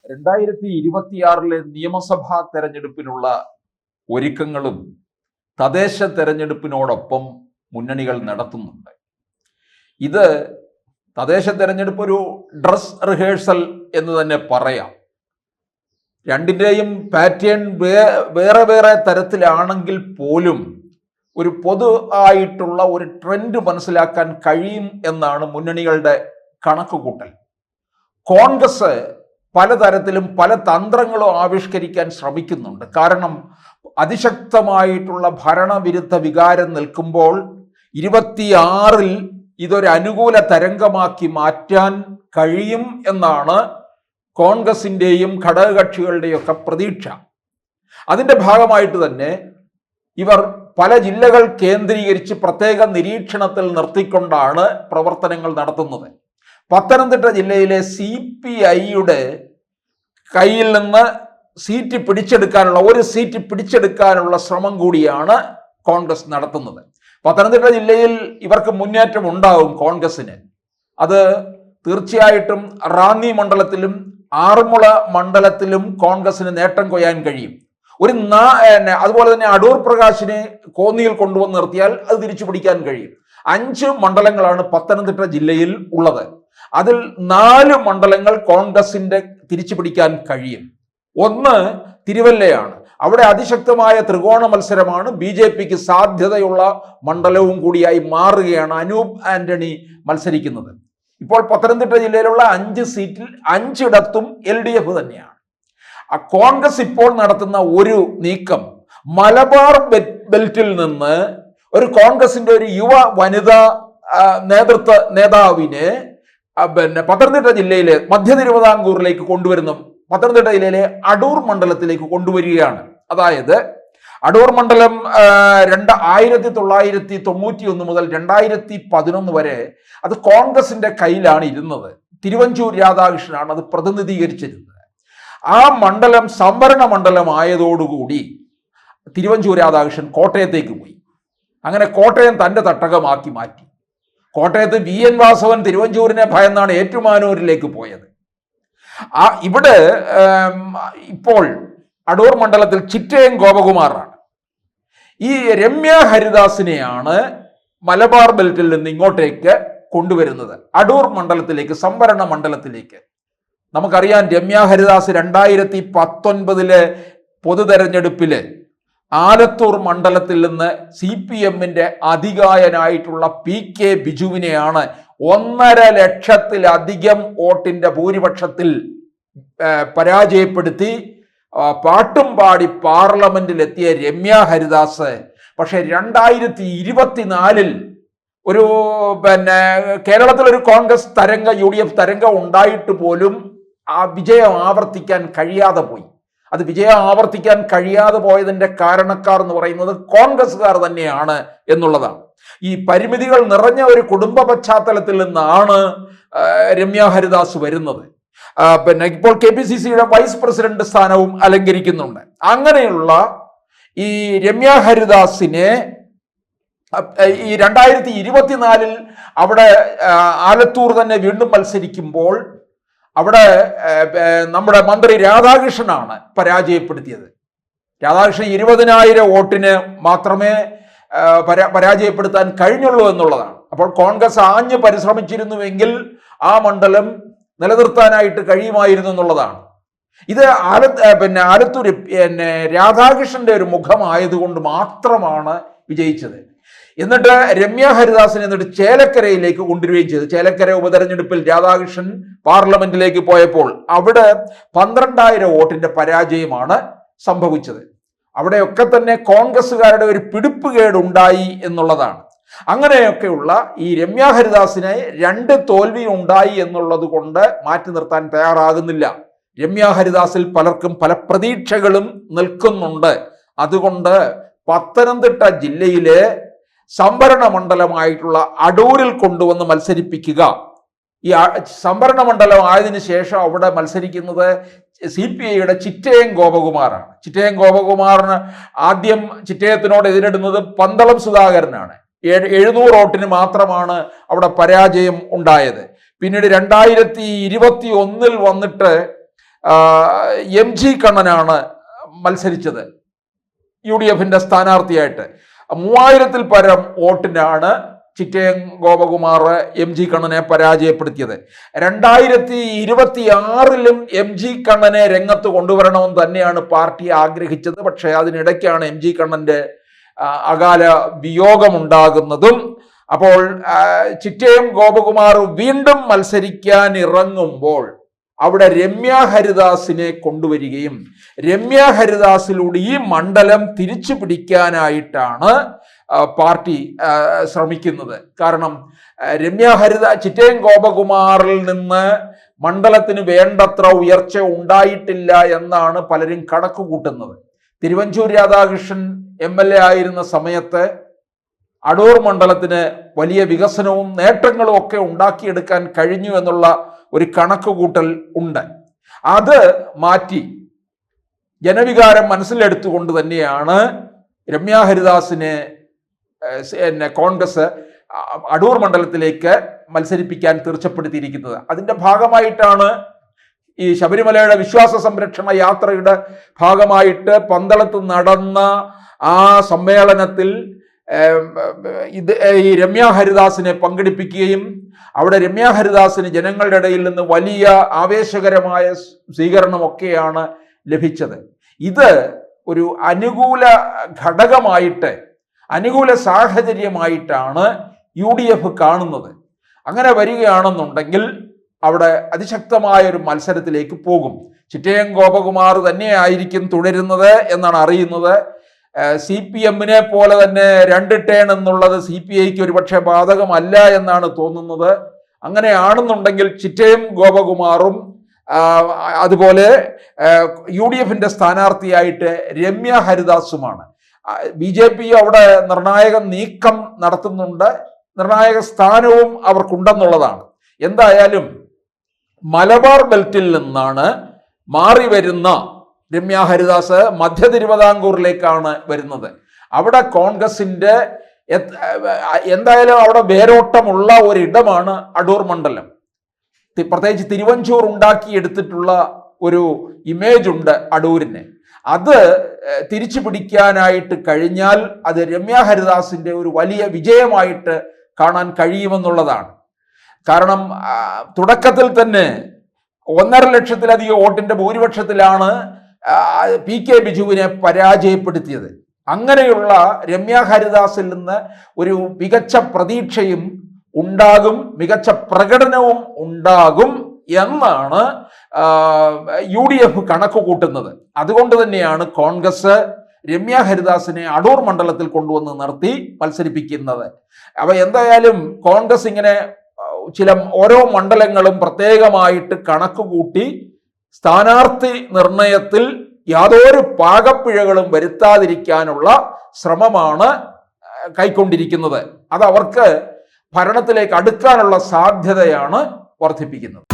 2026 നിയമസഭാ തെരഞ്ഞെടുപ്പിനുള്ള ഒരുക്കങ്ങളും തദ്ദേശ തെരഞ്ഞെടുപ്പിനോടൊപ്പം മുന്നണികൾ നടത്തുന്നുണ്ട്. ഇത് തദ്ദേശ തെരഞ്ഞെടുപ്പ് ഒരു ഡ്രസ് റിഹേഴ്സൽ എന്ന് തന്നെ പറയാം. രണ്ടിൻ്റെയും പാറ്റേൺ വേറെ വേറെ തരത്തിലാണെങ്കിൽ പോലും ഒരു പൊതു ആയിട്ടുള്ള ഒരു ട്രെൻഡ് മനസ്സിലാക്കാൻ കഴിയും എന്നാണ് മുന്നണികളുടെ കണക്കുകൂട്ടൽ. കോൺഗ്രസ് പലതരത്തിലും പല തന്ത്രങ്ങളും ആവിഷ്കരിക്കാൻ ശ്രമിക്കുന്നുണ്ട്. കാരണം അതിശക്തമായിട്ടുള്ള ഭരണവിരുദ്ധ വികാരം നിൽക്കുമ്പോൾ 26-ൽ ഇതൊരു അനുകൂല തരംഗമാക്കി മാറ്റാൻ കഴിയും എന്നാണ് കോൺഗ്രസിൻ്റെയും ഘടകകക്ഷികളുടെയൊക്കെ പ്രതീക്ഷ. അതിൻ്റെ ഭാഗമായിട്ട് തന്നെ ഇവർ പല ജില്ലകൾ കേന്ദ്രീകരിച്ച് പ്രത്യേക നിരീക്ഷണത്തിൽ നിർത്തിക്കൊണ്ടാണ് പ്രവർത്തനങ്ങൾ നടത്തുന്നത്. പത്തനംതിട്ട ജില്ലയിലെ CPIയുടെ കയ്യിൽ നിന്ന് ഒരു സീറ്റ് പിടിച്ചെടുക്കാനുള്ള ശ്രമം കൂടിയാണ് കോൺഗ്രസ് നടത്തുന്നത്. പത്തനംതിട്ട ജില്ലയിൽ ഇവർക്ക് മുന്നേറ്റം ഉണ്ടാവും കോൺഗ്രസിന്. അത് തീർച്ചയായിട്ടും റാന്നി മണ്ഡലത്തിലും ആറന്മുള മണ്ഡലത്തിലും കോൺഗ്രസിന് നേട്ടം കൊയ്യാൻ കഴിയും. അതുപോലെ തന്നെ അടൂർ പ്രകാശിനെ കോന്നിയിൽ കൊണ്ടുവന്ന് നിർത്തിയാൽ അത് തിരിച്ചു പിടിക്കാൻ കഴിയും. 5 മണ്ഡലങ്ങളാണ് പത്തനംതിട്ട ജില്ലയിൽ ഉള്ളത്. അതിൽ 4 മണ്ഡലങ്ങൾ കോൺഗ്രസിന്റെ തിരിച്ചു പിടിക്കാൻ കഴിയും. ഒന്ന് തിരുവല്ലയാണ്. അവിടെ അതിശക്തമായ ത്രികോണ മത്സരമാണ്. BJPക്ക് സാധ്യതയുള്ള മണ്ഡലവും കൂടിയായി മാറുകയാണ് അനൂപ് ആന്റണി മത്സരിക്കുന്നത്. ഇപ്പോൾ പത്തനംതിട്ട ജില്ലയിലുള്ള 5 സീറ്റിൽ 5ഇടത്തും LDF തന്നെയാണ്. കോൺഗ്രസ് ഇപ്പോൾ നടത്തുന്ന ഒരു നീക്കം മലബാർ ബെൽറ്റിൽ നിന്ന് ഒരു കോൺഗ്രസിന്റെ ഒരു വനിതാ നേതാവിനെ പത്തനംതിട്ട ജില്ലയിലെ മധ്യ തിരുവിതാംകൂറിലേക്ക് കൊണ്ടുവരുന്നു. പത്തനംതിട്ട ജില്ലയിലെ അടൂർ മണ്ഡലത്തിലേക്ക് കൊണ്ടുവരികയാണ്. അതായത് അടൂർ മണ്ഡലം 1991 മുതൽ 2011 വരെ അത് കോൺഗ്രസിന്റെ കയ്യിലാണ് ഇരുന്നത്. തിരുവഞ്ചൂർ രാധാകൃഷ്ണനാണ് അത് പ്രതിനിധീകരിച്ചിരുന്നത്. ആ മണ്ഡലം സംവരണ മണ്ഡലമായതോടുകൂടി തിരുവഞ്ചൂർ രാധാകൃഷ്ണൻ കോട്ടയത്തേക്ക് പോയി. അങ്ങനെ കോട്ടയം തൻ്റെ തട്ടകമാക്കി മാറ്റി. കോട്ടയത്ത് VN വാസവൻ തിരുവഞ്ചൂരിനെ ഭയന്നാണ് ഏറ്റുമാനൂരിലേക്ക് പോയത്. ഇവിടെ ഇപ്പോൾ അടൂർ മണ്ഡലത്തിൽ ചിറ്റയം ഗോപകുമാറാണ്. ഈ രമ്യ ഹരിദാസിനെയാണ് മലബാർ ബെൽറ്റിൽ നിന്ന് ഇങ്ങോട്ടേക്ക് കൊണ്ടുവരുന്നത്, അടൂർ മണ്ഡലത്തിലേക്ക്, സംവരണ മണ്ഡലത്തിലേക്ക്. നമുക്കറിയാം രമ്യ ഹരിദാസ് 2019 പൊതു തെരഞ്ഞെടുപ്പില് ആലത്തൂർ മണ്ഡലത്തിൽ നിന്ന് CPMന്റെ അധികായനായിട്ടുള്ള PK ബിജുവിനെയാണ് 1.5 ലക്ഷത്തിലധികം വോട്ടിന്റെ ഭൂരിപക്ഷത്തിൽ പരാജയപ്പെടുത്തി പാട്ടും പാടി പാർലമെന്റിലെത്തിയ രമ്യ ഹരിദാസ് പക്ഷെ 2024 ഒരു കേരളത്തിൽ ഒരു കോൺഗ്രസ് UDF തരംഗം ഉണ്ടായിട്ട് പോലും ആ വിജയം ആവർത്തിക്കാൻ കഴിയാതെ പോയി. അത് വിജയം ആവർത്തിക്കാൻ കഴിയാതെ പോയതിന്റെ കാരണക്കാർ എന്ന് പറയുന്നത് കോൺഗ്രസ്സുകാർ തന്നെയാണ് എന്നുള്ളതാണ്. ഈ പരിമിതികൾ നിറഞ്ഞ ഒരു കുടുംബ പശ്ചാത്തലത്തിൽ നിന്നാണ് രമ്യ ഹരിദാസ് വരുന്നത്. ഇപ്പോൾ KPCCയുടെ വൈസ് പ്രസിഡന്റ് സ്ഥാനവും അലങ്കരിക്കുന്നുണ്ട്. അങ്ങനെയുള്ള ഈ രമ്യ ഹരിദാസിനെ ഈ 2024 അവിടെ ആലത്തൂർ തന്നെ വീണ്ടും മത്സരിക്കുമ്പോൾ അവിടെ നമ്മുടെ മന്ത്രി രാധാകൃഷ്ണനാണ് പരാജയപ്പെടുത്തിയത്. രാധാകൃഷ്ണൻ 20,000 വോട്ടിന് മാത്രമേ പരാജയപ്പെടുത്താൻ കഴിഞ്ഞുള്ളൂ എന്നുള്ളതാണ്. അപ്പോൾ കോൺഗ്രസ് ആഞ്ഞ് പരിശ്രമിച്ചിരുന്നുവെങ്കിൽ ആ മണ്ഡലം നിലനിർത്താനായിട്ട് കഴിയുമായിരുന്നു എന്നുള്ളതാണ്. ഇത് ആലത്തൂർ രാധാകൃഷ്ണന്റെ ഒരു മുഖമായതുകൊണ്ട് മാത്രമാണ് വിജയിച്ചത്. എന്നിട്ട് രമ്യ ഹരിദാസിനെ ചേലക്കരയിലേക്ക് കൊണ്ടുവരികയും ചെയ്തു. ചേലക്കര ഉപതെരഞ്ഞെടുപ്പിൽ രാധാകൃഷ്ണൻ പാർലമെന്റിലേക്ക് പോയപ്പോൾ അവിടെ 12,000 വോട്ടിന്റെ പരാജയമാണ് സംഭവിച്ചത്. അവിടെയൊക്കെ തന്നെ കോൺഗ്രസ്സുകാരുടെ ഒരു പിടിപ്പുകേടുണ്ടായി എന്നുള്ളതാണ്. അങ്ങനെയൊക്കെയുള്ള ഈ രമ്യ ഹരിദാസിനെ 2 തോൽവി ഉണ്ടായി എന്നുള്ളത് കൊണ്ട് മാറ്റി നിർത്താൻ തയ്യാറാകുന്നില്ല. രമ്യ ഹരിദാസിൽ പലർക്കും പല പ്രതീക്ഷകളും നിൽക്കുന്നുണ്ട്. അതുകൊണ്ട് പത്തനംതിട്ട ജില്ലയിലെ സംവരണ മണ്ഡലമായിട്ടുള്ള അടൂരിൽ കൊണ്ടുവന്ന് മത്സരിപ്പിക്കുക. ഈ സംവരണ മണ്ഡലം ആയതിനു ശേഷം അവിടെ മത്സരിക്കുന്നത് CPIയുടെ ചിറ്റയം ഗോപകുമാറാണ്. ചിറ്റയം ഗോപകുമാറിന് ആദ്യം ചിറ്റയത്തിനോട് എതിരിടുന്നത് പന്തളം സുധാകരനാണ്. 700 വോട്ടിന് മാത്രമാണ് അവിടെ പരാജയം ഉണ്ടായത്. പിന്നീട് 2021 വന്നിട്ട് MG കണ്ണനാണ് മത്സരിച്ചത് UDFന്റെ സ്ഥാനാർത്ഥിയായിട്ട്. 3000-ൽ പരം വോട്ടിനാണ് ചിറ്റയം ഗോപകുമാർ MG കണ്ണനെ പരാജയപ്പെടുത്തിയത്. 2026-ലും MG കണ്ണനെ രംഗത്ത് കൊണ്ടുവരണമെന്ന് തന്നെയാണ് പാർട്ടി ആഗ്രഹിച്ചത്. പക്ഷേ അതിനിടയ്ക്കാണ് MG കണ്ണന്റെ അകാല വിയോഗമുണ്ടാകുന്നതും. അപ്പോൾ ചിറ്റയം ഗോപകുമാർ വീണ്ടും മത്സരിക്കാൻ ഇറങ്ങുമ്പോൾ അവിടെ രമ്യ ഹരിദാസിനെ കൊണ്ടുവരികയും രമ്യ ഹരിദാസിലൂടെ ഈ മണ്ഡലം തിരിച്ചു പിടിക്കാനായിട്ടാണ് പാർട്ടി ശ്രമിക്കുന്നത്. കാരണം ചിറ്റയം ഗോപകുമാറിൽ നിന്ന് മണ്ഡലത്തിന് വേണ്ടത്ര ഉയർച്ച ഉണ്ടായിട്ടില്ല എന്നാണ് പലരും കണക്ക് കൂട്ടുന്നത്. തിരുവഞ്ചൂർ രാധാകൃഷ്ണൻ MLA ആയിരുന്ന സമയത്ത് അടൂർ മണ്ഡലത്തിന് വലിയ വികസനവും നേട്ടങ്ങളും ഒക്കെ ഉണ്ടാക്കിയെടുക്കാൻ കഴിഞ്ഞു എന്നുള്ള ഒരു കണക്കുകൂട്ടൽ ഉണ്ട്. അത് മാറ്റി ജനവികാരം മനസ്സിലെടുത്തുകൊണ്ട് തന്നെയാണ് രമ്യ ഹരിദാസിനെ കോൺഗ്രസ് അടൂർ മണ്ഡലത്തിലേക്ക് മത്സരിപ്പിക്കാൻ തീർച്ചപ്പെടുത്തിയിരിക്കുന്നത്. അതിൻ്റെ ഭാഗമായിട്ടാണ് ഈ ശബരിമലയുടെ വിശ്വാസ സംരക്ഷണ യാത്രയുടെ ഭാഗമായിട്ട് പന്തളത്ത് നടന്ന ആ സമ്മേളനത്തിൽ ഈ രമ്യ ഹരിദാസിനെ പങ്കെടുപ്പിക്കുകയും അവിടെ രമ്യ ഹരിദാസിന് ജനങ്ങളുടെ ഇടയിൽ നിന്ന് വലിയ ആവേശകരമായ സ്വീകരണമൊക്കെയാണ് ലഭിച്ചത്. ഇത് ഒരു അനുകൂല ഘടകമായിട്ട്, അനുകൂല സാഹചര്യമായിട്ടാണ് UDF കാണുന്നത്. അങ്ങനെ വരികയാണെന്നുണ്ടെങ്കിൽ അവിടെ അതിശക്തമായ ഒരു മത്സരത്തിലേക്ക് പോകും. ചിറ്റയം ഗോപകുമാർ തന്നെയായിരിക്കും തുടരുന്നത് എന്നാണ് അറിയുന്നത്. CPM-നെ പോലെ തന്നെ 2 ടേൺ എന്നുള്ളത് CPIക്ക് ഒരുപക്ഷെ ബാധകമല്ല എന്നാണ് തോന്നുന്നത്. അങ്ങനെയാണെന്നുണ്ടെങ്കിൽ ചിറ്റയം ഗോപകുമാറും അതുപോലെ UDFന്റെ സ്ഥാനാർത്ഥിയായിട്ട് രമ്യ ഹരിദാസുമാണ്. BJP അവിടെ നിർണായക നീക്കം നടത്തുന്നുണ്ട്, നിർണായക സ്ഥാനവും അവർക്കുണ്ടെന്നുള്ളതാണ്. എന്തായാലും മലബാർ ബെൽറ്റിൽ നിന്നാണ് മാറി വരുന്ന രമ്യ ഹരിദാസ് മധ്യ തിരുവിതാംകൂറിലേക്കാണ് വരുന്നത്. അവിടെ കോൺഗ്രസിന്റെ എന്തായാലും അവിടെ വേരോട്ടമുള്ള ഒരിടമാണ് അടൂർ മണ്ഡലം. പ്രത്യേകിച്ച് തിരുവഞ്ചൂർ ഉണ്ടാക്കിയെടുത്തിട്ടുള്ള ഒരു ഇമേജ് ഉണ്ട് അടൂരിന്. അത് തിരിച്ചു പിടിക്കാനായിട്ട് കഴിഞ്ഞാൽ അത് രമ്യ ഹരിദാസിന്റെ ഒരു വലിയ വിജയമായിട്ട് കാണാൻ കഴിയുമെന്നുള്ളതാണ്. കാരണം തുടക്കത്തിൽ തന്നെ 1.5 ലക്ഷത്തിലധികം വോട്ടിന്റെ ഭൂരിപക്ഷത്തിലാണ് PK ബിജുവിനെ പരാജയപ്പെടുത്തിയത്. അങ്ങനെയുള്ള രമ്യ ഹരിദാസിൽ നിന്ന് ഒരു മികച്ച പ്രതീക്ഷയും ഉണ്ടാകും, മികച്ച പ്രകടനവും ഉണ്ടാകും എന്നാണ് UDF കണക്ക് കൂട്ടുന്നത്. അതുകൊണ്ട് തന്നെയാണ് കോൺഗ്രസ് രമ്യ ഹരിദാസിനെ അടൂർ മണ്ഡലത്തിൽ കൊണ്ടുവന്ന് നിർത്തി മത്സരിപ്പിക്കുന്നത്. അപ്പൊ എന്തായാലും കോൺഗ്രസ് ഇങ്ങനെ ഓരോ മണ്ഡലങ്ങളും പ്രത്യേകമായിട്ട് കണക്കുകൂട്ടി സ്ഥാനാർത്ഥി നിർണയത്തിൽ യാതൊരു പാകപ്പിഴകളും വരുത്താതിരിക്കാനുള്ള ശ്രമമാണ് കൈക്കൊണ്ടിരിക്കുന്നത്. അത് അവർക്ക് ഭരണത്തിലേക്ക് അടുക്കാനുള്ള സാധ്യതയാണ് വർദ്ധിപ്പിക്കുന്നത്.